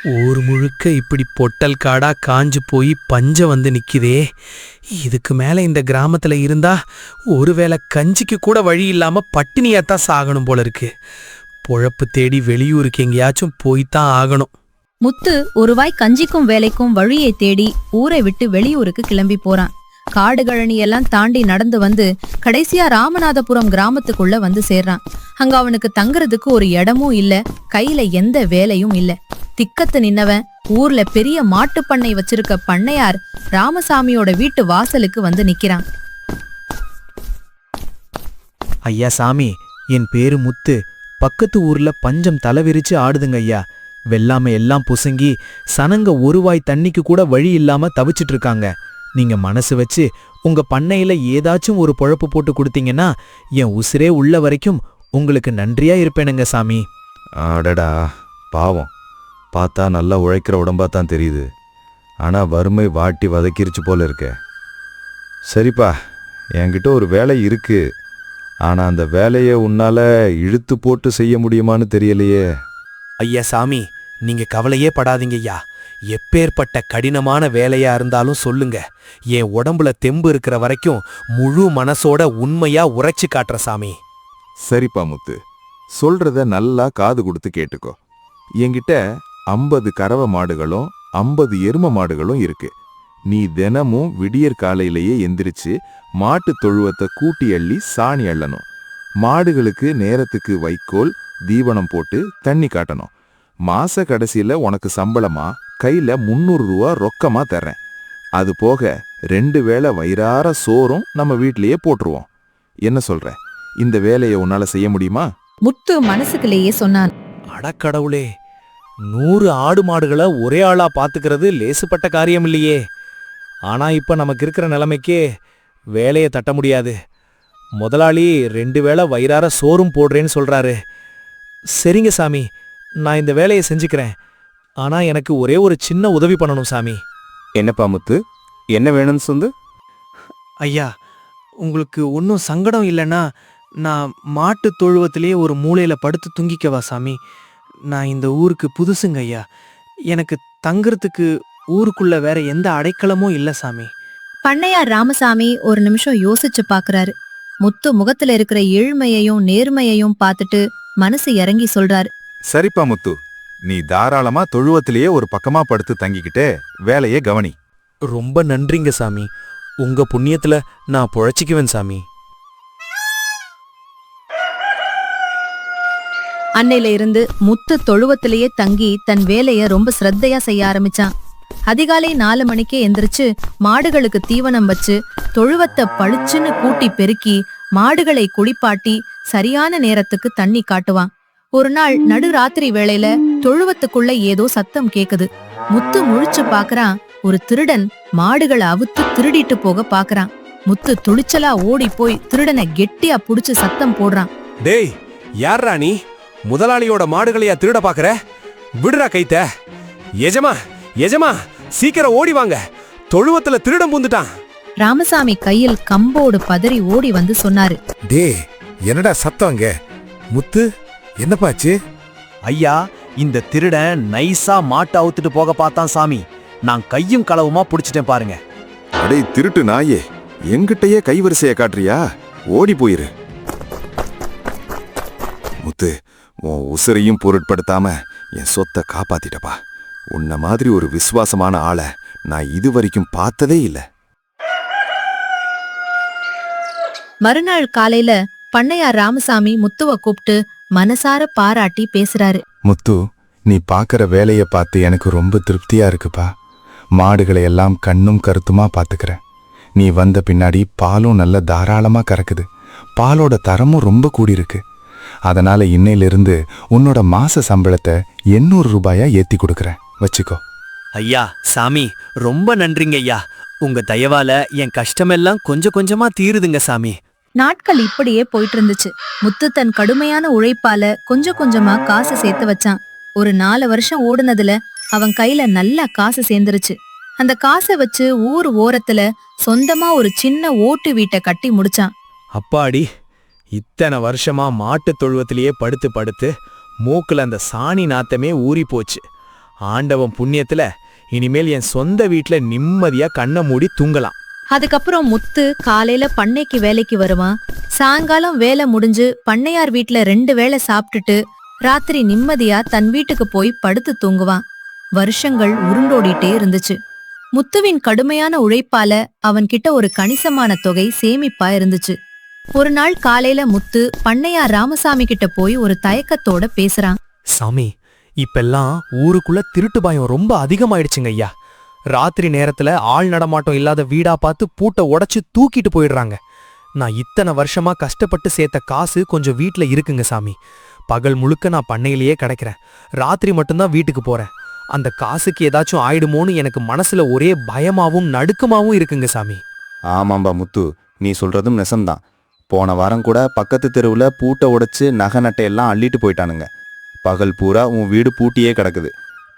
ஊர் முழுக்க இப்படி பொட்டல் காடா காஞ்சு போய் பஞ்சம் வந்து நிக்குதே. இதுக்கு மேல இந்த கிராமத்துல இருந்தா ஒருவேளை கஞ்சிக்கு கூட வழி இல்லாம பட்டினியாத்தான் சாகணும் போல இருக்கு. பொழப்பு தேடி வெளியூருக்கு எங்கேயாச்சும் போய்தான் ஆகணும். முத்து ஒருவாய் கஞ்சிக்கும் வேலைக்கும் வழியை தேடி ஊரை விட்டு வெளியூருக்கு கிளம்பி போறான். காடு கழனி எல்லாம் தாண்டி நடந்து வந்து கடைசியா ராமநாதபுரம் கிராமத்துக்குள்ள வந்து சேர்றான். அங்க அவனுக்கு தங்குறதுக்கு ஒரு இடமும் இல்ல, கையில எந்த வேலையும் இல்ல. திக்கத்து நின்னவன் ஊர்ல பெரிய மாட்டுப்பண்ணை வச்சிருக்க பண்ணையார் ராமசாமியோட வீட்டு வாசலுக்கு வந்து நிக்கிறான். ஐயா சாமி, என் பேரு முத்து. பக்கத்து ஊர்ல பஞ்சம் தலைவிரிச்சு ஆடுதுங்க ஐயா. வெள்ளாமை எல்லாம் புசுங்கி சனங்க ஒருவாய் தண்ணிக்கு கூட வழி இல்லாம தவிச்சிட்டு இருக்காங்க. நீங்க மனசு வச்சு உங்க பண்ணையில ஏதாச்சும் ஒரு பொழப்பு போட்டு கொடுத்தீங்கன்னா என் உசிரே உள்ள வரைக்கும் உங்களுக்கு நன்றியா இருப்பேனுங்க சாமி. அடடா பாவம், பார்த்தா நல்லா உழைக்கிற உடம்பாத்தான் தெரியுது. ஆனா வறுமை வாட்டி வதக்கிருச்சு போல இருக்க. சரிப்பா, என்கிட்ட ஒரு வேலை இருக்கு. ஆனா அந்த வேலையை உன்னால இழுத்து போட்டு செய்ய முடியுமான்னு தெரியலையே. ஐயா சாமி, நீங்க கவலையே படாதீங்க ஐயா. எப்பேற்பட்ட கடினமான வேலையா இருந்தாலும் சொல்லுங்க. என் உடம்புல தெம்பு இருக்கிற வரைக்கும் முழு மனசோட உண்மையா உரைச்சு காட்டுற சாமி. சரிப்பா முத்து, சொல்றத நல்லா காது கொடுத்து கேட்டுக்கோ. என்கிட்ட 50 கறவை மாடுகளும் 50 எரும மாடுகளும் இருக்கு. நீ தினமும் விடியற் காலையிலேயே எந்திரிச்சு மாட்டு தொழுவத்தை கூட்டி அள்ளி சாணி அள்ளணும். மாடுகளுக்கு நேரத்துக்கு வைக்கோல் தீவனம் போட்டு தண்ணி காட்டணும். மாச கடைசியில உனக்கு சம்பளமா கையில 300 ரூபா ரொக்கமா தர்றேன். அது போக 2 வேளை வயிறார சோறும் நம்ம வீட்லயே போட்டுருவோம். என்ன சொல்ற? இந்த வேலையை உன்னால செய்ய முடியுமா? முத்து மனசுக்குள்ளேயே சொன்னான். அடக்கடவுளே, 100 ஆடு மாடுகளை ஒரே ஆளா பாத்துக்கிறது லேசுப்பட்ட காரியம் இல்லையே. ஆனா இப்ப நமக்கு இருக்கிற நிலைமைக்கே வேலையை தட்ட முடியாது. முதலாளி 2 வேளை வயிறார சோறும் போடுறேன்னு சொல்றாரு. சரிங்க சாமி, நான் இந்த வேலையை செஞ்சுக்கிறேன். ஆனா எனக்கு ஒரே ஒரு சின்ன உதவி பண்ணணும் சாமி. என்னப்பா முத்து, என்ன வேணும்னு சொல்லு. ஐயா, உங்களுக்கு ஒன்றும் சங்கடம் இல்லைன்னா நான் மாட்டு தொழுவத்திலேயே ஒரு மூலையில படுத்து தூங்கிக்கவா சாமி? நான் இந்த ஊருக்கு புதுசுங்க ஐயா. எனக்கு தங்குறதுக்கு ஊருக்குள்ள வேற எந்த அடைக்கலமும் இல்ல சாமி. பண்ணையார் ராமசாமி ஒரு நிமிஷம் யோசிச்சு பாக்குறாரு. முத்து முகத்துல இருக்கிற ஏழ்மையையும் நேர்மையையும் பார்த்துட்டு மனசு இறங்கி சொல்றாரு. சரிப்பா முத்து, நீ தாராளமா தொழுவத்திலேயே ஒரு பக்கமா படுத்து தங்கிக்கிட்டே வேலையே கவனி. ரொம்ப நன்றிங்க சாமி. உங்க புண்ணியத்துல நான் பொழைச்சிக்குவேன் சாமி. அன்னையில இருந்து முத்து தொழுவத்திலேயே தங்கி தன் வேலைய ரொம்ப சிரத்தையா செய்ய ஆரம்பிச்சான். அதிகாலை 4 மணிக்கே எந்திரிச்சு மாடுகளுக்கு தீவனம் வச்சு தொழுவத்தை பளிச்சுன்னு கூட்டி பெருக்கி மாடுகளை குளிப்பாட்டி சரியான நேரத்துக்கு தண்ணி காட்டுவான். ஒரு நாள் நடுராத்திரி வேளையில தொழுவத்துக்குள்ள ஏதோ சத்தம் கேக்குது. முத்து முழிச்சு பாக்குறான். ஒரு திருடன் மாடுகளை அவுத்து திருடிட்டு போக பாக்குறான். முத்து துணிச்சலா ஓடி போய் திருடனை கெட்டியா புடிச்சு சத்தம் போடுறான். டேய், யார்ரா நீ? முதலாளியோட மாடுகளையா திருட பாக்குற? விடுறா கைத்த. எஜமா, எஜமா, சீக்கிரம் ஓடி வாங்க, தொழுவத்துல திருடம் பூந்துட்டான். ராமசாமி கையில் கம்போடு பதறி ஓடி வந்து சொன்னாரு. டே, என்னடா சத்தம்? முத்து, என்னப்பாச்சு? ஐயா, இந்த திருடன் நைஸா மாட்டை அவுத்துட்டு போக பார்த்தான் சாமி. நான் கையும் களவுமா புடிச்சிட்டேன் பாருங்க. அடே திருட்டு நாயே, எங்கிட்டயே கைவரிசைய காட்டுறியா? ஓடி போயிரு. முத்து, உன் உசிரையும் பொருட்படுத்தாம என் சொத்தை காப்பாத்திட்டப்பா. உன்ன மாதிரி ஒரு விசுவாசமான ஆளை நான் இதுவரைக்கும் பார்த்ததே இல்ல. மறுநாள் காலையில பண்ணையார் ராமசாமி முத்துவ கூப்பிட்டு மனசார பாராட்டி பேசுறாரு. முத்து, நீ பாக்குற வேலைய பார்த்து எனக்கு ரொம்ப திருப்தியா இருக்குப்பா. மாடுகளை எல்லாம் கண்ணும் கருத்துமா பாத்துக்கிற. நீ வந்த பின்னாடி பாலும் நல்ல தாராளமா கறக்குது. பாலோட தரமும் ரொம்ப கூடியிருக்கு. அதனால இன்னையிலிருந்து உன்னோட மாச சம்பளத்தை 800 ரூபாயா ஏத்தி கொடுக்கறேன், வச்சுக்கோ. ஐயா சாமி, ரொம்ப நன்றிங்க ஐயா. உங்க தயவால என் கஷ்டமெல்லாம் கொஞ்சம் கொஞ்சமா தீருதுங்க சாமி. நாட்கள் இப்படியே போயிட்டு இருந்துச்சு. முத்து தன் கடுமையான உழைப்பால கொஞ்சம் கொஞ்சமா காசு சேர்த்து வச்சான். ஒரு 4 வருஷம் ஓடுனதுல அவன் கையில நல்லா காசு சேர்ந்துருச்சு. அந்த காசை வச்சு ஊர் ஓரத்துல சொந்தமா ஒரு சின்ன ஓட்டு வீட்டை கட்டி முடிச்சான். அப்பாடி, இத்தனை வருஷமா மாட்டு தொழுவத்திலேயே படுத்து படுத்து மூக்குல அந்த சாணி நாத்தமே ஊறி போச்சு. ஆண்டவன் புண்ணியத்துல இனிமேல் என் சொந்த வீட்ல நிம்மதியா கண்ணை மூடி தூங்கலாம். அதுக்கப்புறம் முத்து காலையில பண்ணைக்கு வேலைக்கு வருவான். சாயங்காலம் வேலை முடிஞ்சு பண்ணையார் வீட்ல 2 வேளை சாப்பிட்டுட்டு ராத்திரி நிம்மதியா தன் வீட்டுக்கு போய் படுத்து தூங்குவான். வருஷங்கள் உருண்டோடிட்டே இருந்துச்சு. முத்துவின் கடுமையான உழைப்பால அவன்கிட்ட ஒரு கணிசமான தொகை சேமிப்பா இருந்துச்சு. ஒரு நாள் காலையில முத்து பண்ணையார் ராமசாமி கிட்ட போய் ஒரு தயக்கத்தோட பேசுறான். சாமி, இப்பெல்லாம் ஊருக்குள்ள திருட்டு பயம் ரொம்ப அதிகமாயிடுச்சுங்க ஐயா. ராத்திரி நேரத்துல ஆள் நடமாட்டம் இல்லாத வீடா பார்த்து பூட்டை உடைச்சு தூக்கிட்டு போயிடுறாங்க. நான் இத்தனை வருஷமா கஷ்டப்பட்டு சேர்த்த காசு கொஞ்சம் வீட்ல இருக்குங்க சாமி. பகல் முழுக்க நான் பண்ணையிலேயே கிடைக்கிறேன். ராத்திரி மட்டும்தான் வீட்டுக்கு போறேன். அந்த காசுக்கு ஏதாச்சும் ஆயிடுமோன்னு எனக்கு மனசுல ஒரே பயமாவும் நடுக்கமாவும் இருக்குங்க சாமி. ஆமாம்பா முத்து, நீ சொல்றதும் நெசம்தான். போன வாரம் கூட பக்கத்து தெருவுல பூட்டை உடைச்சு நகை நட்டையெல்லாம் அள்ளிட்டு போயிட்டானுங்க. பகல் பூரா உன் வீடு பூட்டியே கிடக்குது.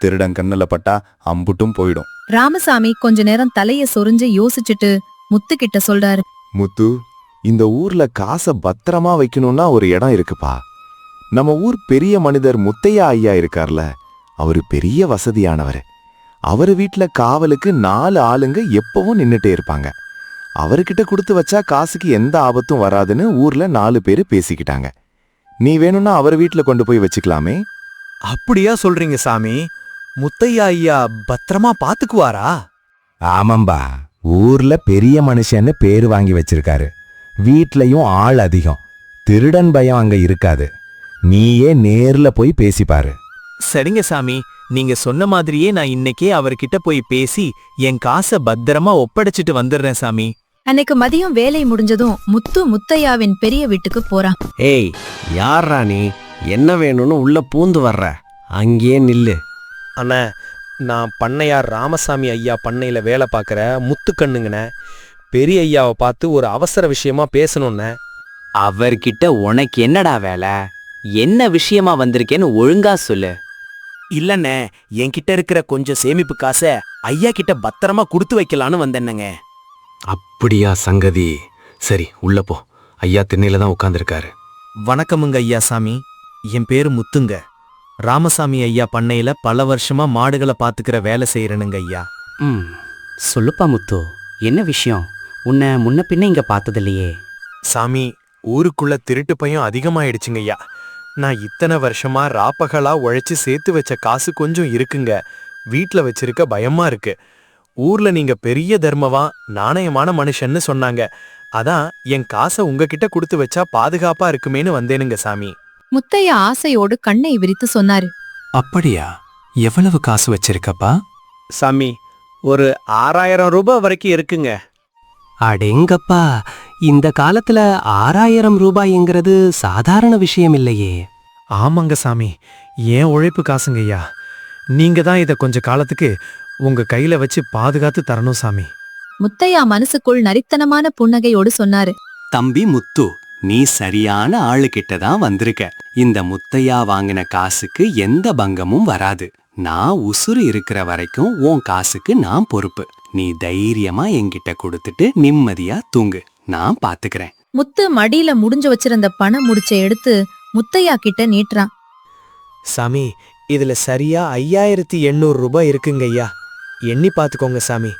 திருடன் கண்ணுல பட்டா அம்புட்டும் போயிடும். ராமசாமி கொஞ்ச நேரம் தலைய சொரிஞ்சு யோசிச்சுட்டு முத்து கிட்ட சொல்றாரு. முத்து, இந்த ஊர்ல காசை பத்திரமா வைக்கணும்னா ஒரு இடம் இருக்குப்பா. நம்ம ஊர் பெரிய மனிதர் முத்தையா ஐயா இருக்கார்ல, அவரு பெரிய வசதியானவர். அவரு வீட்ல காவலுக்கு 4 ஆளுங்க எப்பவும் நின்னுட்டே இருப்பாங்க. அவர்கிட்ட கொடுத்து வச்சா காசுக்கு எந்த ஆபத்தும் வராதுன்னு ஊர்ல 4 பேரு பேசிக்கிட்டாங்க. நீ வேணும்னா அவர் வீட்ல கொண்டு போய் வச்சுக்கலாமே. அப்படியா சொல்றீங்க சாமி? முத்தையா ஐயா பத்திரமா பாத்துக்குவாரா? ஆமாம்பா, ஊர்ல பெரிய மனுஷன்னு பேரு வாங்கி வச்சிருக்காரு. வீட்லயும் ஆள் அதிகம். திருடன் பயம் அங்க இருக்காது. நீயே நேர்ல போய் பேசிப்பாரு. சரிங்க சாமி, நீங்க சொன்ன மாதிரியே நான் இன்னைக்கே அவர்கிட்ட போய் பேசி என் காசை பத்திரமா ஒப்படைச்சிட்டு வந்துடுறேன் சாமி. அன்னைக்கு மதியம் வேலை முடிஞ்சதும் முத்து முத்தையாவின் பெரிய வீட்டுக்கு போறான். ஏய், யார்ரா நீ? என்ன வேணும்னு உள்ள பூந்து வர்ற? அங்கேயே நில்லு. அண்ணா, நான் பண்ணையார் ராமசாமி ஐயா பண்ணையில வேலை பார்க்கற முத்துக்கண்ணுங்கண்ணே. பெரிய ஐயாவை பார்த்து ஒரு அவசர விஷயமா பேசணும்னே. அவர்கிட்ட உனக்கு என்னடா வேலை? என்ன விஷயமா வந்திருக்கேன்னு ஒழுங்கா சொல்லு. இல்லண்ணே, என்கிட்ட இருக்கிற கொஞ்சம் சேமிப்பு காசை ஐயா கிட்ட பத்திரமா கொடுத்து வைக்கலான்னு வந்தேன்னுங்க. அப்படியா சங்கதி? சரி, உள்ள போ. ஐயா திண்ணையில தான் உட்கார்ந்திருக்காரு. வணக்கமுங்க ஐயா சாமி. என் பேரு முத்துங்க. ராமசாமி ஐயா பண்ணையில பல வருஷமா மாடுகளை பாத்துக்கிற வேலை செய்யறனுங்க ஐயா. சொல்லுப்பா முத்து, என்ன விஷயம்? உன்னை முன்ன பின்ன இங்க பார்த்ததில்லையே. சாமி, ஊருக்குள்ள திருட்டு பயம் அதிகமாயிடுச்சுங்க ஐயா. நான் இத்தனை வருஷமா ராப்பகலா உழைச்சு சேர்த்து வச்ச காசு கொஞ்சம் இருக்குங்க. வீட்ல வச்சிருக்க பயமா இருக்கு. ஊர்ல நீங்க பெரிய தர்மவா நாணயமான மனுஷன்னு சொன்னாங்க. அதான் என் காசை உங்ககிட்ட கொடுத்து வச்சா பாதுகாப்பா இருக்குமேன்னு வந்தேனுங்க சாமி. முத்தையா ஆசையோடு கண்ணை விரித்து சொன்னாரு. அப்படியா? எவ்வளவு காசு வச்சிருக்கப்பா? சாமி, ஒரு 6000 ரூபாய் வரைக்கும் இருக்குங்க. அடேங்கப்பா, இந்த காலத்துல 6000 ரூபாய்ங்கிறது சாதாரண விஷயம் இல்லையே. ஆமாங்க சாமி, ஏன் உழைப்பு காசுங்க ஐயா. நீங்க தான் இத கொஞ்ச காலத்துக்கு உங்க கையில வச்சு பாதுகாத்து தரணும் சாமி. முத்தையா மனசுக்குள் நரித்தனமான புன்னகையோடு சொன்னாரு. தம்பி முத்து, நீ சரியான ஆளுகிட்ட தான் வந்திருக்க. இந்த முத்தையா வாங்கின காசுக்கு எந்த பங்கமும் வராது. நான் உசுறு இருக்கிற வரைக்கும் உன் காசுக்கு நான் பொறுப்பு. நீ தைரியமா என்கிட்ட கொடுத்துட்டு நிம்மதியா தூங்கு. நான் பாத்துக்கிறேன். முத்து மடியில முடிஞ்சு வச்சிருந்த பண முடிச்ச எடுத்து முத்தையா கிட்ட நீட்டுறான். சாமி, இதுல சரியா 5800 ரூபாய் இருக்குங்க ஐயா. எண்ணி பாத்துக்கோங்க சாமி.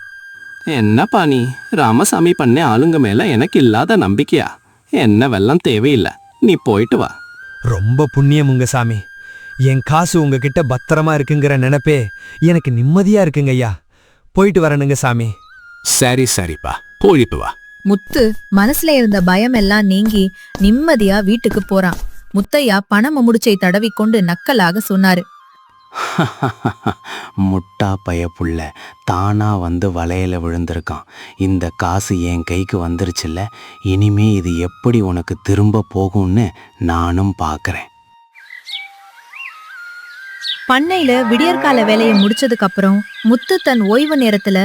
என்னப்பா நீ? ராமசாமி பண்ண ஆளுங்க மேல எனக்கு இல்லாத நம்பிக்கையா? என்ன வெல்லம் தேவையில்லை, நீ போயிட்டு வா. ரொம்ப புண்ணியமுங்க சாமி. என் காசு உங்ககிட்ட பத்திரமா இருக்குங்கிற நினைப்பே எனக்கு நிம்மதியா இருக்குங்க ஐயா. போயிட்டு வரணுங்க சாமி. சரி சரிப்பா, போயிட்டு வா. முத்து மனசுல இருந்த பயம் எல்லாம் நீங்கி நிம்மதியா வீட்டுக்கு போறான். முத்தையா பணம முடிச்சை தடவிக்கொண்டு நக்கலாக சொன்னாரு. முட்டா பயப்புள்ள தானா வந்து வலையில விழுந்திருக்கான். இந்த காசு என் கைக்கு வந்துருச்சுல்ல, இனிமே இது எப்படி உனக்கு திரும்ப போகும்னு நானும் பாக்குறேன். பண்ணையில விடியற்கால வேலையை முடிச்சதுக்கு அப்புறம் முத்து தன் ஓய்வு நேரத்துல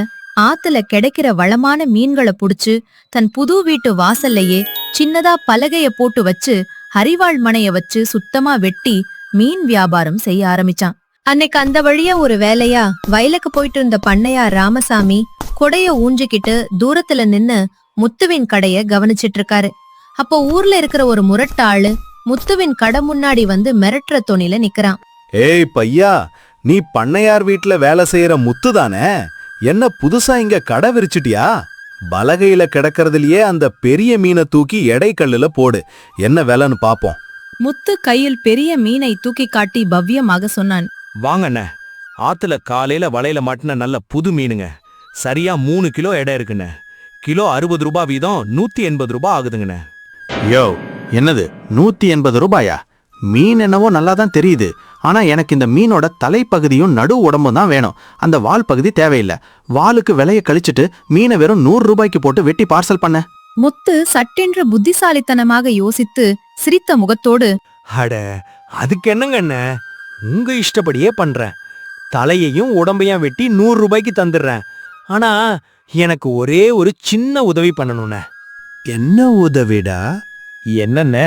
ஆத்துல கிடைக்கிற வளமான மீன்களை புடிச்சு தன் புது வீட்டு வாசல்லையே சின்னதா பலகைய போட்டு வச்சு ஹரிவாள் மனைய வச்சு சுத்தமா வெட்டி மீன் வியாபாரம் செய்ய ஆரம்பிச்சான். அன்னைக்கு அந்த வழியா ஒரு வேலையா வயலுக்கு போயிட்டு இருந்த பண்ணையார் ராமசாமி கொடைய ஊஞ்சிக்கிட்டு தூரத்துல நின்னு முத்துவின் கடைய கவனிச்சிட்டு இருக்காரு. அப்போ ஊர்ல இருக்கிற ஒரு முரட்டாளு முத்துவின் கடை முன்னாடி வந்து மிரட்டுற தொனில நிக்கிறான். ஏய் பையா, நீ பண்ணையார் வீட்ல வேலை செய்யற முத்து தானே? என்ன புதுசா இங்க கடை விரிச்சிட்டியா? பலகையில கிடக்கறதுலயே அந்த பெரிய மீனை தூக்கி எடை கல்லுல போடு, என்ன விலைன்னு பாப்போம். முத்து கையில் பெரிய மீனை தூக்கி காட்டி பவ்யமாக சொன்னான். வாங்கண்ணே, ஆத்துல காலையில வலையில மாட்டின நல்ல புது மீனுங்க. சரியா 3 கிலோ எடை இருக்குண்ணே. கிலோ 60 ரூபாய் வீதம் 180 ரூபாய் ஆகுதுங்கண்ணே. யோ, என்னது 180 ரூபாயா? மீன் என்னவோ நல்லா தான் தெரியுது. ஆனா எனக்கு இந்த மீனோட தலைப்பகுதியும் நடு உடம்பும் தான் வேணும். அந்த வால் பகுதி தேவையில்லை. வாலுக்கு விலைய கழிச்சிட்டு மீனை வெறும் 100 ரூபாய்க்கு போட்டு வெட்டி பார்சல் பண்ண. முத்து சட்டென்று புத்திசாலித்தனமாக யோசித்து சிரித்த முகத்தோடு, அட, அதுக்கு என்னங்கண்ணே, உங்க இஷ்டப்படியே பண்றேன். தலையையும் உடம்பையும் வெட்டி 100 ரூபாய்க்கு தந்துடுறேன். ஆனா எனக்கு ஒரே ஒரு சின்ன உதவி பண்ணணும்ண்ணே. என்ன உதவிடா? என்னண்ணே,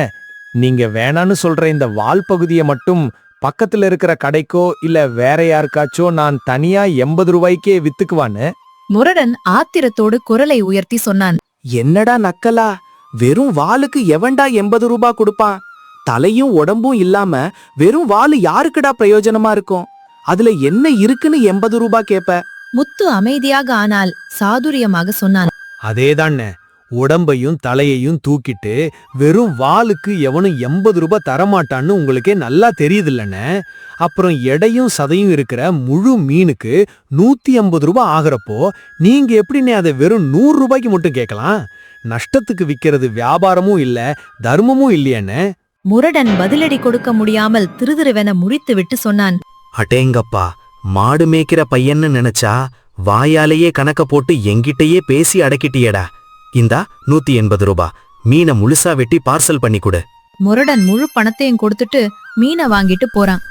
நீங்க வேணான்னு சொல்ற இந்த வால் பகுதியை மட்டும் பக்கத்துல இருக்கிற கடைக்கோ இல்ல வேற யாருக்காச்சோ நான் தனியா 80 ரூபாய்க்கே வித்துக்குவான்னு. முரடன் ஆத்திரத்தோடு குரலை உயர்த்தி சொன்னான். என்னடா நக்கலா? வெறும் வாலுக்கு எவன்டா 80 ரூபாய் கொடுப்பான்? தலையும் உடம்பும் இல்லாம வெறும் வாலு யாருக்குடா பிரயோஜனமா இருக்கும்? அதுல என்ன இருக்குன்னு 80 ரூபாய் கேப்ப? முத்து அமைதியாக ஆனால் சாதுரியமாக சொன்னான். அதேதாண்ணே, உடம்பையும் தலையையும் தூக்கிட்டு வெறும் வாலுக்கு எவனும் 80 ரூபாய் தரமாட்டான்னு உங்களுக்கே நல்லா தெரியுதில்லண்ணே. அப்புறம் எடையும் சதையும் இருக்கிற முழு மீனுக்கு 150 ரூபாய் ஆகிறப்போ நீங்க எப்படின்னே அதை வெறும் 100 ரூபாய்க்கு மட்டும் கேட்கலாம்? நஷ்டத்துக்கு விக்கிறது வியாபாரமும் இல்ல, தர்மமும் இல்லையண்ணே. முரடன் பதிலடி கொடுக்க முடியாமல் திருதிருவென முழித்துவிட்டு சொன்னான். அடேங்கப்பா, மாடு மேய்க்கிற பையன்னு நினைச்சா வாயாலேயே கணக்க போட்டு எங்கிட்டயே பேசி அடக்கிட்டியடா. இந்தா 180 ரூபாய், மீனை முழுசா வெட்டி பார்சல் பண்ணி கொடு. முரடன் முழு பணத்தையும் கொடுத்துட்டு மீனை வாங்கிட்டு போறான்.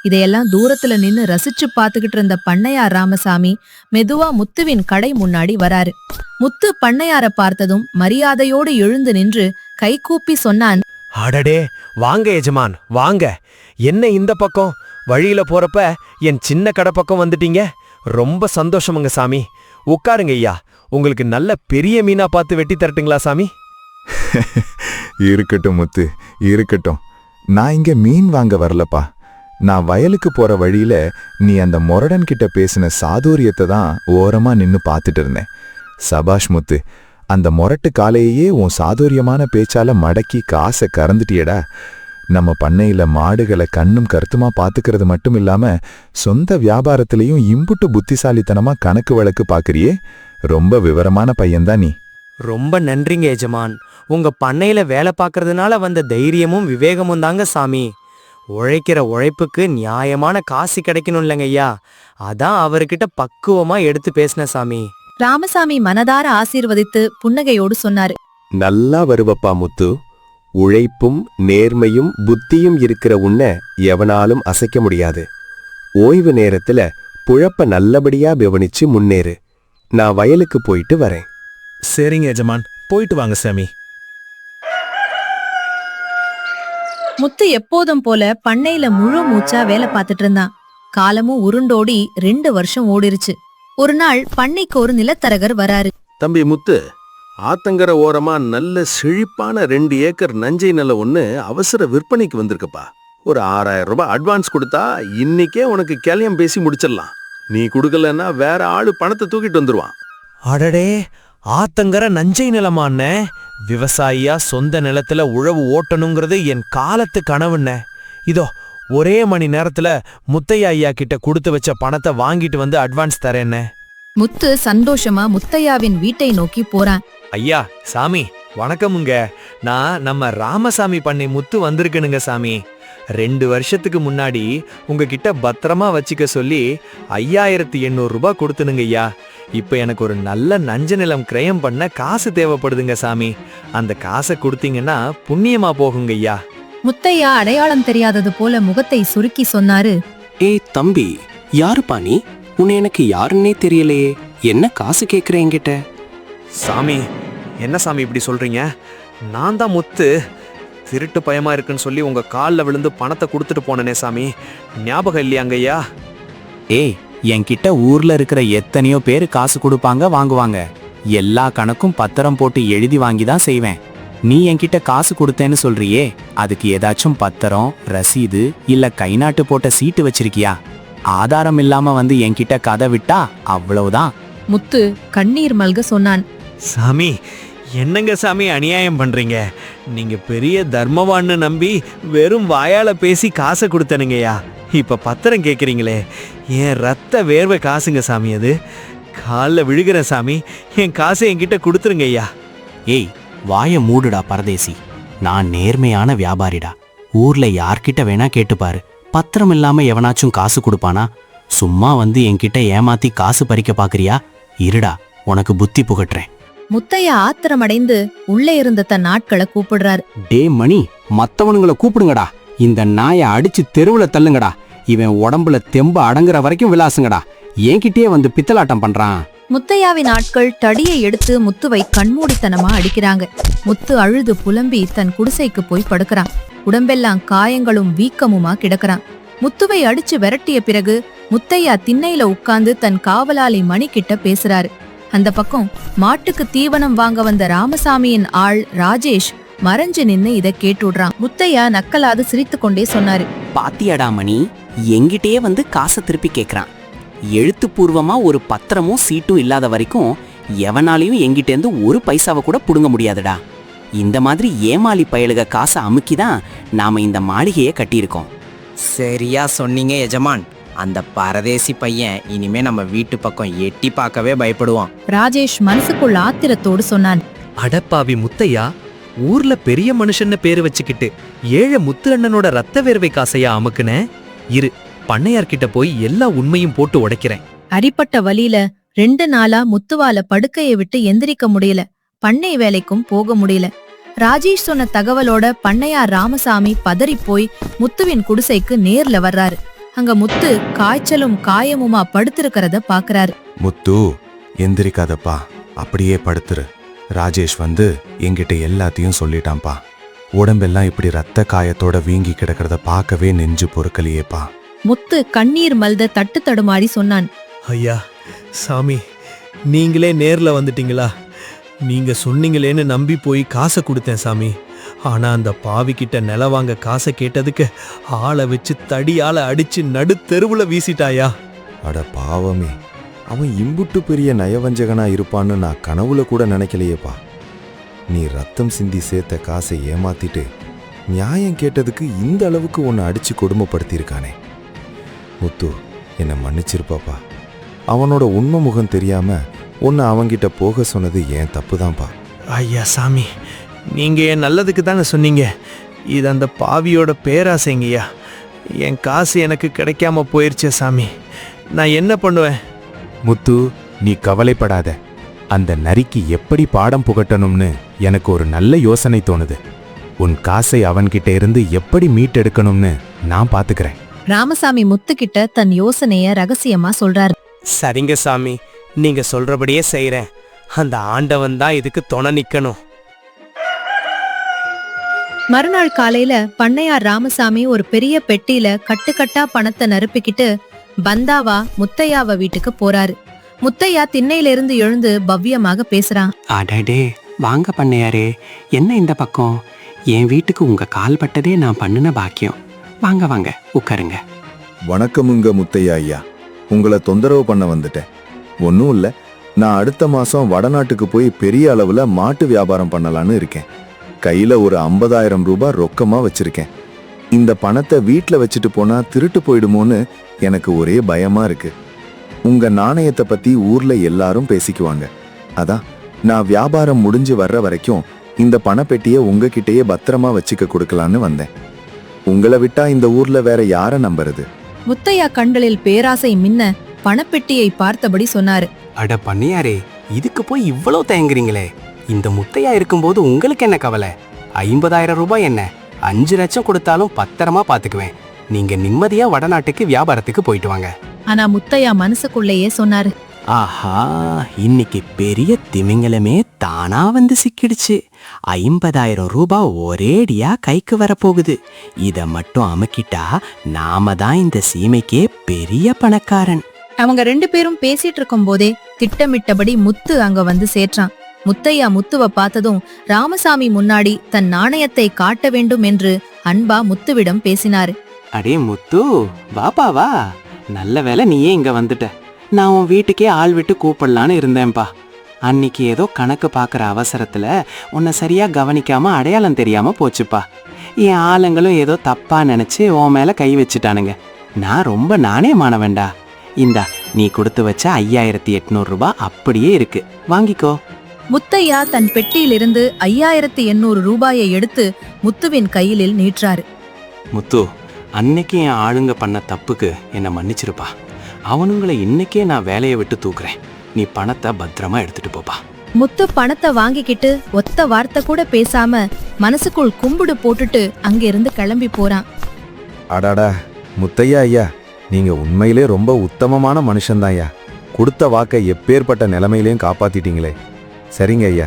இதையெல்லாம் தூரத்துல நின்னு ரசிச்சு பாத்துக்கிட்டு இருந்த பண்ணையார் ராமசாமி மெதுவா முத்துவின் கடை முன்னாடி வராரு. முத்து பண்ணையார பார்த்ததும் மரியாதையோடு எழுந்து நின்று கைகூப்பி சொன்னான். அடடே, வாங்க எஜமான், வாங்க. என்ன இந்த பக்கம்? வழியில போறப்ப என் சின்ன கடை பக்கம் வந்துட்டீங்க. ரொம்ப சந்தோஷமுங்க சாமி. உட்காருங்க ஐயா. உங்களுக்கு நல்ல பெரிய மீனா பார்த்து வெட்டி தரட்டுங்களா சாமி? இருக்கட்டும் முத்து, இருக்கட்டும். நான் இங்க மீன் வாங்க வரலப்பா. நான் வயலுக்கு போற வழியில நீ அந்த முரடன் கிட்ட பேசின சாதுரியத்தை தான் ஓரமா நின்னு பார்த்துட்டு இருந்தேன். சபாஷ் முத்து, அந்த முரட்டு காலையே உன் சாதுரியமான பேச்சால மடக்கி காசை கறந்துட்டியடா. நம்ம பண்ணையில மாடுகளை கண்ணும் கருத்துமா பாத்துக்கிறது மட்டும் இல்லாம சொந்த வியாபாரத்திலையும் இம்புட்டு புத்திசாலித்தனமா கணக்கு வழக்கு பாக்குறியே. ரொம்ப விவரமான பையன்தான் நீ. ரொம்ப நன்றிங்க எஜமான். உங்க பண்ணையில வேலை பார்க்கறதுனால வந்த தைரியமும் விவேகமும் தாங்க சாமி. உழைக்கிற உழைப்புக்கு நியாயமான காசு கிடைக்கணும் இல்லைங்க ஐயா. அதான் அவர்கிட்ட பக்குவமா எடுத்து பேசின சாமி. ராமசாமி மனதார ஆசீர்வதித்து புன்னகையோடு சொன்னாரு. நல்லா வருவப்பா முத்து. உழைப்பும் நேர்மையும் புத்தியும் இருக்கிற உன்னை எவனாலும் அசைக்க முடியாது. ஓய்வு நேரத்துல புழப்ப நல்லபடியா கவனிச்சு முன்னேறு. நான் வயலுக்கு போயிட்டு வரேன். சரிங்க எஜமான், போயிட்டு வாங்க சாமி. முத்து எப்போதும் போல பண்ணையில முழு மூச்சா வேலை பார்த்துட்டு இருந்தான். காலமும் உருண்டோடி 2 வருஷம் ஓடிருச்சு. ஒரு நாள் பண்ணைக்கு ஒரு நிலத்தரகர் வராரு. தம்பி முத்து, ஆத்தங்கர ஓரமா நல்ல செழிப்பான 2 ஏக்கர் நஞ்சை நில ஒண்ணு அவசர விற்பனைக்கு வந்திருக்குப்பா. ஒரு 6000 ரூபாய் அட்வான்ஸ் கொடுத்தா இன்னைக்கே உனக்கு கேலியம் பேசி முடிச்சிடலாம். நீ கொடுக்கலன்னா வேற ஆளு பணத்தை தூக்கிட்டு வந்துருவான். அடடே, ஆத்தங்கர நஞ்சை நிலமாண்ணே. விவசாயியா சொந்த நிலத்துல உழவு ஓட்டணுங்கிறது என் காலத்து கனவுண்ணே. இதோ ஒரே மணி நேரத்துல முத்தையா ஐயா கிட்ட கொடுத்து வச்ச பணத்தை வாங்கிட்டு வந்து அட்வான்ஸ் தரேன்னே. முத்து சந்தோஷமா முத்தையாவின் வீட்டை நோக்கி போறான். ஐயா சாமி, வணக்கமுங்க. நான் நம்ம ராமசாமி பண்ணை முத்து வந்திருக்கணுங்க சாமி. 2 வருஷத்துக்கு முன்னாடி உங்ககிட்ட பத்திரமா வச்சுக்க சொல்லி 5800 ரூபாய் கொடுத்துனுங்க ஐயா. இப்ப எனக்கு ஒரு நல்ல நஞ்ச நிலம் கிரயம் பண்ண காசு தேவைப்படுதுங்க சாமி. அந்த காசை கொடுத்தீங்கன்னா புண்ணியமா போகுங்க ஐயா. முத்தையா அடையாளம் தெரியாதது போல முகத்தை சுருக்கி சொன்னாரு. ஏய் தம்பி, யாருப்பா நீ? உன்னை எனக்கு யாருன்னே தெரியலையே. என்ன காசு கேட்குற என்கிட்ட? சாமி, என்ன சாமி இப்படி சொல்றீங்க? நான் தான் முத்து. திருட்டு பயமா இருக்குன்னு சொல்லி உங்க காலில் விழுந்து பணத்தை கொடுத்துட்டு போனனே சாமி, ஞாபகம் இல்லையாங்க ஐயா? ஏய், என்கிட்ட ஊர்ல இருக்கிற எத்தனையோ பேரு காசு கொடுப்பாங்க, வாங்குவாங்க. எல்லா கணக்கும் பத்திரம் போட்டு எழுதி வாங்கி தான் செய்வேன். நீ என்கிட்ட காசு கொடுத்தேன்னு சொல்றியே, அதுக்கு ஏதாச்சும் பத்திரம், ரசீது இல்ல கை நாட்டு போட்ட சீட்டு வச்சிருக்கியா? ஆதாரம் இல்லாம வந்து என்கிட்ட கதை விட்டா அவ்வளவுதான். முத்து கண்ணீர் மல்க சொன்னான். சாமி, என்னங்க சாமி அநியாயம் பண்றீங்க? நீங்க பெரிய தர்மவான்னு நம்பி வெறும் வாயால பேசி காசை கொடுத்தனுங்கய்யா. இப்ப பத்திரம் கேக்குறீங்களே, என் ரத்த வேர்வை காசுங்க சாமி. அது காலில் விழுகிற சாமி, என் காசை என்கிட்ட கொடுத்துருங்க ஐயா. ஏய், வாய மூடுடா பரதேசி. நான் நேர்மையான வியாபாரிடா. ஊர்ல யார்கிட்ட வேணா கேட்டுப்பாரு, பத்திரம் இல்லாம எவனாச்சும் காசு கொடுப்பானா? சும்மா வந்து என்கிட்ட ஏமாத்தி காசு பறிக்க பாக்குறியா? இருடா, உனக்கு புத்தி புகட்டுறேன். முத்தையா ஆத்திரமடைந்து உள்ளே இருந்த தன் ஆட்களை கூப்பிடுறாரு. டே மணி, மத்தவனுங்களை கூப்பிடுங்கடா. இந்த நாயை அடிச்சு தெருவுல தள்ளுங்கடா. இவன் உடம்புல தெம்ப அடங்குற வரைக்கும் விளாசுங்கடா. என்கிட்டயே வந்து பித்தலாட்டம் பண்றான். முத்தையாவின் ஆட்கள் தடியை எடுத்து முத்துவை கண்மூடித்தனமா அடிக்கிறாங்க. முத்து அழுது புலம்பி தன் குடிசைக்கு போய் படுக்கிறான். உடம்பெல்லாம் காயங்களும் வீக்கமுமா கிடக்கிறான். முத்துவை அடிச்சு விரட்டிய பிறகு முத்தையா திண்ணையில உட்கார்ந்து தன் காவலாளி மணி கிட்ட பேசுறாரு. அந்த பக்கம் மாட்டுக்கு தீவனம் வாங்க வந்த ராமசாமியின் ஆள் ராஜேஷ் மறைஞ்சு நின்னு இத கேட்டுடுறான். முத்தையா நக்கலாது சிரித்து கொண்டே சொன்னாரு. பாத்தியாடா மணி, எங்கிட்டயே வந்து காசை திருப்பி கேக்குறான். எழுத்துப்பூர்வமா ஒரு பத்திரமும் சீட்டும் இல்லாத வரைக்கும் எவனாலையும் எங்கிட்டேருந்து ஒரு பைசாவை கூட புடுங்க முடியாதுடா. இந்த மாதிரி ஏமாளி பயலுக காசை அமுக்கிதான் நாம இந்த மாளிகையை கட்டியிருக்கோம். சரியா சொன்னீங்க எஜமான். அந்த பரதேசி பையன் இனிமே நம்ம வீட்டு பக்கம் எட்டி பார்க்கவே பயப்படுவான். ராஜேஷ் மனசுக்குள் ஆத்திரத்தோடு சொன்னான். அடப்பாவி முத்தையா, ஊர்ல பெரிய மனுஷன்னு பேரு வச்சுக்கிட்டு ஏழை முத்து அண்ணனோட ரத்த வேர்வை காசையா அமுக்குன? இரு, பண்ணையார்கிட்ட போய் எல்லா உண்மையும் போட்டு உடைக்கிறேன். அடிப்பட்ட வலியில 2 நாளா முத்துவால படுக்கையை விட்டு எந்திரிக்க முடியல. பண்ணை வேலைக்கும் போக முடியல. ராஜேஷ் சொன்ன தகவலோட பண்ணையார் ராமசாமி பதறிப்போய் முத்துவின் குடிசைக்கு நேர்ல வர்றாரு. அங்க முத்து காய்ச்சலும் காயமுமா படுத்திருக்கிறத பாக்குறாரு. முத்து, எந்திரிக்காதப்பா, அப்படியே படுத்துரு. ராஜேஷ் வந்து என்கிட்ட எல்லாத்தையும் சொல்லிட்டான்ப்பா. உடம்பெல்லாம் இப்படி ரத்த காயத்தோட வீங்கி கிடக்கிறத பார்க்கவே நெஞ்சு பொறுக்கலையேப்பா. முத்து கண்ணீர் மல்த தட்டு தடுமாறி சொன்னான். ஐயா சாமி, நீங்களே நேர்ல வந்துட்டீங்களா? நீங்க சொன்னீங்களேன்னு நம்பி போய் காசை கொடுத்தேன் சாமி. ஆனா அந்த பாவிக்கிட்ட நில வாங்க காசை கேட்டதுக்கு ஆளை வச்சு தடியால அடிச்சு நடு தெருவுல வீசிட்டாயா. அட பாவமே, அவன் இம்புட்டு பெரிய நயவஞ்சகனா இருப்பான்னு நான் கனவுல கூட நினைக்கலையேப்பா. நீ ரத்தம் சிந்தி சேர்த்த காசை ஏமாத்திட்டு நியாயம் கேட்டதுக்கு இந்த அளவுக்கு உன்னை அடிச்சு கொடுமைப்படுத்தியிருக்கானே. முத்து, என்னை மன்னிச்சிருப்பாப்பா. அவனோட உண்மை முகம் தெரியாம உன்னை அவங்கிட்ட போக சொன்னது ஏன் தப்புதான்ப்பா. ஐயா சாமி, நீங்க என் நல்லதுக்கு தானே சொன்னீங்க. இது அந்த பாவியோட பேராசைங்கய்யா. என் காசு எனக்கு கிடைக்காம போயிருச்சே சாமி, நான் என்ன பண்ணுவேன்? முத்து, நீ கவலைப்படாத. அந்த நரிக்கு எப்படி பாடம் புகட்டணும்னு எனக்கு ஒரு நல்ல யோசனை தோணுது. உன் காசை அவன்கிட்ட இருந்து எப்படி மீட்டெடுக்கணும்னு நான் பாத்துக்கிறேன். ராமசாமி முத்துக்கிட்ட தன் யோசனைய ரகசியமா சொல்றாரு. சரிங்க சாமி, நீங்க சொல்றபடியே செய்யறேன். அந்த ஆண்டவன் தான் இதுக்கு துணை நிக்கணும். மறுநாள் காலையில பண்ணையார் ராமசாமி ஒரு பெரிய பெட்டியில கட்டுக்கட்டா பணத்தை நறுப்பிக்கிட்டு பந்தாவா முத்தையாவ வீட்டுக்கு போறாரு. முத்தையா திண்ணையிலிருந்து எழுந்து பவ்யமாக பேசுறான். அடடே, வாங்க பண்ணையாரே, என்ன இந்த பக்கம்? என் வீட்டுக்கு உங்க கால் பட்டதே நான் பண்ணுன பாக்கியம். வாங்க வாங்க, உட்காருங்க. வணக்கமுங்க முத்தையா ஐயா, உங்களை தொந்தரவு பண்ண வந்துட்டேன். ஒன்றும் இல்லை, நான் அடுத்த மாதம் வடநாட்டுக்கு போய் பெரிய அளவில் மாட்டு வியாபாரம் பண்ணலான்னு இருக்கேன். கையில் ஒரு 50,000 ரூபாய் ரொக்கமாக வச்சிருக்கேன். இந்த பணத்தை வீட்டில் வச்சுட்டு போனால் திருட்டு போயிடுமோன்னு எனக்கு ஒரே பயமாக இருக்கு. உங்கள் நாணயத்தை பற்றி ஊரில் எல்லாரும் பேசிக்குவாங்க. அதான் நான் வியாபாரம் முடிஞ்சு வர்ற வரைக்கும் இந்த பணப்பெட்டியை உங்ககிட்டயே பத்திரமா வச்சுக்க கொடுக்கலான்னு வந்தேன். உங்களை விட்டா இந்த ஊர்ல வேற யாரை நம்புறது? முத்தையா கண்களில் பேராசை மின்ன பணப்பெட்டியை பார்த்தபடி சொன்னாரு. அட பண்ணையாரே, இதுக்கு போய் இவ்வளவு தயங்குறீங்களே. இந்த முத்தையா இருக்கும்போது உங்களுக்கு என்ன கவலை? 50,000 ரூபாய் என்ன, 5 லட்சம் கொடுத்தாலும் பத்திரமா பாத்துக்குவேன். நீங்க நிம்மதியா வடநாட்டுக்கு வியாபாரத்துக்கு போயிட்டு வாங்க. ஆனா முத்தையா மனசுக்குள்ளேயே சொன்னாரு. ஆஹா, இன்னைக்கு பெரிய திமிங்கலமே தானா வந்து சிக்கிடுச்சு. 50,000 ரூபாய் ஒரேடியா கைக்கு வரப்போகுது. இத மட்டும் அமுக்கிட்டா நாம தான் இந்த சீமைக்கே பெரிய பணக்காரன். அவங்க 2 பேரும் பேசிட்டு இருக்கும் போதே திட்டமிட்டபடி முத்து அங்க வந்து சேர்றான். முத்தையா முத்துவ பார்த்ததும் ராமசாமி முன்னாடி தன் நாணயத்தை காட்ட வேண்டும் என்று அன்பா முத்துவிடம் பேசினாரு. அடே முத்து, வாப்பா வா. நல்ல வேளை நீயே இங்க வந்துட்ட. நான் உன் வீட்டுக்கே ஆள் விட்டு கூப்பிடலான்னு இருந்தேன்பா. அன்னிக்கு ஏதோ கணக்கு பார்க்குற அவசரத்துல உன்னை சரியா கவனிக்காம அடையாளம் தெரியாம போச்சுப்பா. என் ஆளுங்களும் ஏதோ தப்பா நினைச்சு உன் மேல கை வச்சுட்டானுங்க. நான் ரொம்ப நாணயமானவன்டா. இந்தா, நீ கொடுத்து வச்ச 5800 ரூபாய் அப்படியே இருக்கு, வாங்கிக்கோ. முத்தையா தன் பெட்டியிலிருந்து 5800 ரூபாயை எடுத்து முத்துவின் கையிலில் நீற்றாரு. முத்து, அன்னைக்கு என் ஆளுங்க பண்ண தப்புக்கு என்னை மன்னிச்சிருப்பா. அவனுங்களை இன்னைக்கே நான் வேலையை விட்டு தூக்குறேன். நீ பணத்தை பத்திரமா எடுத்துட்டு போப்பா. முத்து பணத்தை வாங்கிக்கிட்டு ஒத்த வார்த்தை கூட பேசாம மனசுக்குள் கும்பிடு போட்டுட்டு அங்கிருந்து கிளம்பி போறான். அடாடா முத்தையா ஐயா, நீங்க உண்மையிலே ரொம்ப உத்தமமான மனுஷன்தான் ஐயா. கொடுத்த வாக்கை எப்பேற்பட்ட நிலைமையிலையும் காப்பாத்திட்டீங்களே. சரிங்க ஐயா,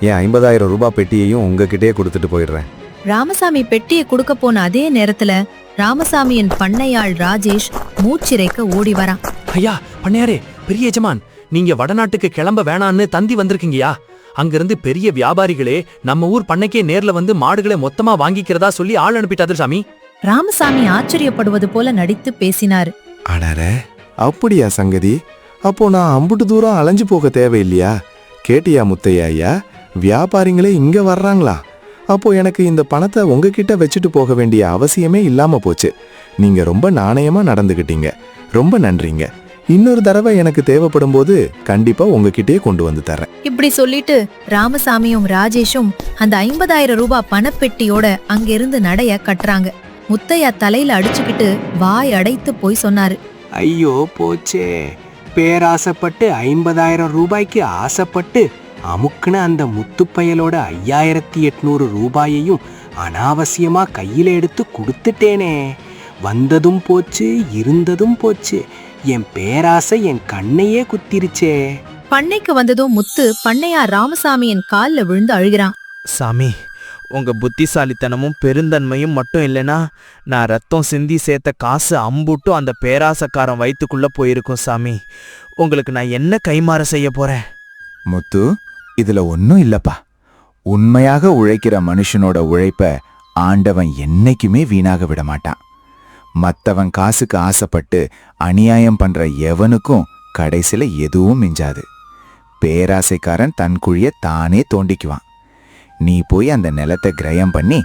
என் 50,000 ரூபாய் பெட்டியையும் உங்ககிட்டயே கொடுத்துட்டு போயிடுறேன். ராமசாமி பெட்டியை கொடுக்க போன அதே நேரத்துல ராமசாமியின் பண்ணையாள் ராஜேஷ் மூச்சிறைக்க ஓடி வரான். ஐயா பண்ணையாரே, பெரிய எஜமான், நீங்க வடநாட்டுக்கு கிளம்ப வேணான்னு தந்தி வந்திருக்கீங்கயா. அங்கிருந்து பெரிய வியாபாரிகளே நம்ம ஊர் பண்ணைக்கே நேர்ல வந்து மாடுகளை மொத்தமா வாங்கிக்கிறதா சொல்லி ஆள் அனுப்பிட்டாரு சாமி. ராமசாமி ஆச்சரியப்படுவது போல நடித்து பேசினாரு. அடர, அப்படியா சங்கதி? அப்போ நான் அம்புட்டு தூரம் அலைஞ்சு போக தேவையில்லையா? கேட்டியா முத்தையா ஐயா, வியாபாரிங்களே இங்க வர்றாங்களா? அப்போ எனக்கு இந்த பணத்தை உங்ககிட்ட வச்சுட்டு போக வேண்டிய அவசியமே இல்லாம போச்சு. நீங்க ரொம்ப நாணயமா நடந்துகிட்டீங்க. ரொம்ப நன்றிங்க. இன்னொரு தடவை எனக்கு தேவைப்படும் போது கண்டிப்பா உங்ககிட்டயே கொண்டு வந்து தரேன். இப்படி சொல்லிட்டு ராமசாமியும் ராஜேஷும் அந்த 50,000 ரூபாய் பணப்பெட்டியோட அங்கிருந்து நடைய கட்டுறாங்க. முத்தையா தலையில அடிச்சுக்கிட்டு வாய் அடைத்து போய் சொன்னாரு. ஐயோ போச்சே, பேராசைப்பட்டு 50,000 ரூபாய்க்கு ஆசைப்பட்டு அமுக்குன அந்த முத்துப்பயலோட 5800 ரூபாயையும் அனாவசியமா கையில எடுத்து கொடுத்துட்டேனே. வந்ததும் போச்சு, இருந்ததும் போச்சு. என் பேராசை என் கண்ணையே குத்திருச்சே. பண்ணைக்கு வந்ததும் முத்து பண்ணையார் ராமசாமியின் கால்ல விழுந்து அழுகிறான். சாமி, உங்க புத்திசாலித்தனமும் பெருந்தன்மையும் மட்டும் இல்லைனா நான் ரத்தம் சிந்தி சேர்த்த காசு அம்புட்டும் அந்த பேராசக்காரன் வயிற்றுக்குள்ள போயிருக்கும் சாமி. உங்களுக்கு நான் என்ன கைமாற செய்ய போறேன்? முத்து, இதுல ஒன்னும் இல்லப்பா. உண்மையாக உழைக்கிற மனுஷனோட உழைப்ப ஆண்டவன் என்னைக்குமே வீணாக விட மாட்டான். மத்தவன் காசுக்கு ஆசைப்பட்டு அநியாயம் பண்ற எவனுக்கும் கடைசில எதுவும் மிஞ்சாது. பேராசைக்காரன் தன் குழிய தானே தோண்டிக்குவான். நீ போய் அந்த நிலத்தை கிரயம் பண்ணி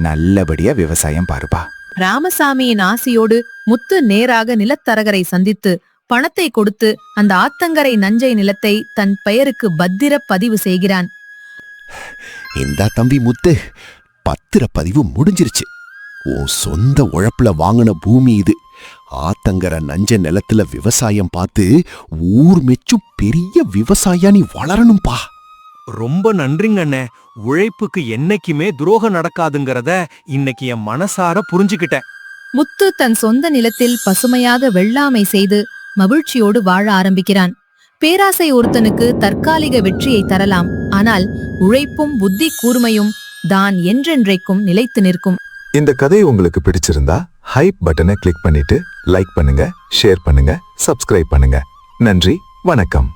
நல்லபடியா விவசாயம் பாருப்பா. ராமசாமியின் ஆசையோடு முத்து நேராக நிலத்தரகரை சந்தித்து பணத்தை கொடுத்து அந்த ஆத்தங்கரை நஞ்சை நிலத்தை தன் பெயருக்கு பத்திர பதிவு செய்கிறான். இந்தா தம்பி முத்து, பத்திரப்பதிவு முடிஞ்சிருச்சு. உன் சொந்த உழைப்புல வாங்கின பூமி இது. ஆத்தங்கர நஞ்ச நிலத்துல விவசாயம் பார்த்து ஊர் மெச்சும் பெரிய விவசாயியா நீ வளரணும்பா. ரொம்ப நன்றிங்க அண்ணே. உழைப்புக்கு என்னைக்குமே துரோகம் நடக்காதுங்கிறத இன்னைக்கு என் மனசார புரிஞ்சுக்கிட்டேன். முத்து தன் சொந்த நிலத்தில் பசுமையாக வெள்ளாமை செய்து மகிழ்ச்சியோடு வாழ ஆரம்பிக்கிறான். பேராசை ஒருத்தனுக்கு தற்காலிக வெற்றியை தரலாம், ஆனால் உழைப்பும் புத்தி கூர்மையும் தான் என்றென்றைக்கும் நிலைத்து நிற்கும். இந்த கதை உங்களுக்கு பிடிச்சிருந்தா ஹைப் பட்டனை கிளிக் பண்ணிட்டு லைக் பண்ணுங்க, ஷேர் பண்ணுங்க, சப்ஸ்கிரைப் பண்ணுங்க. நன்றி, வணக்கம்.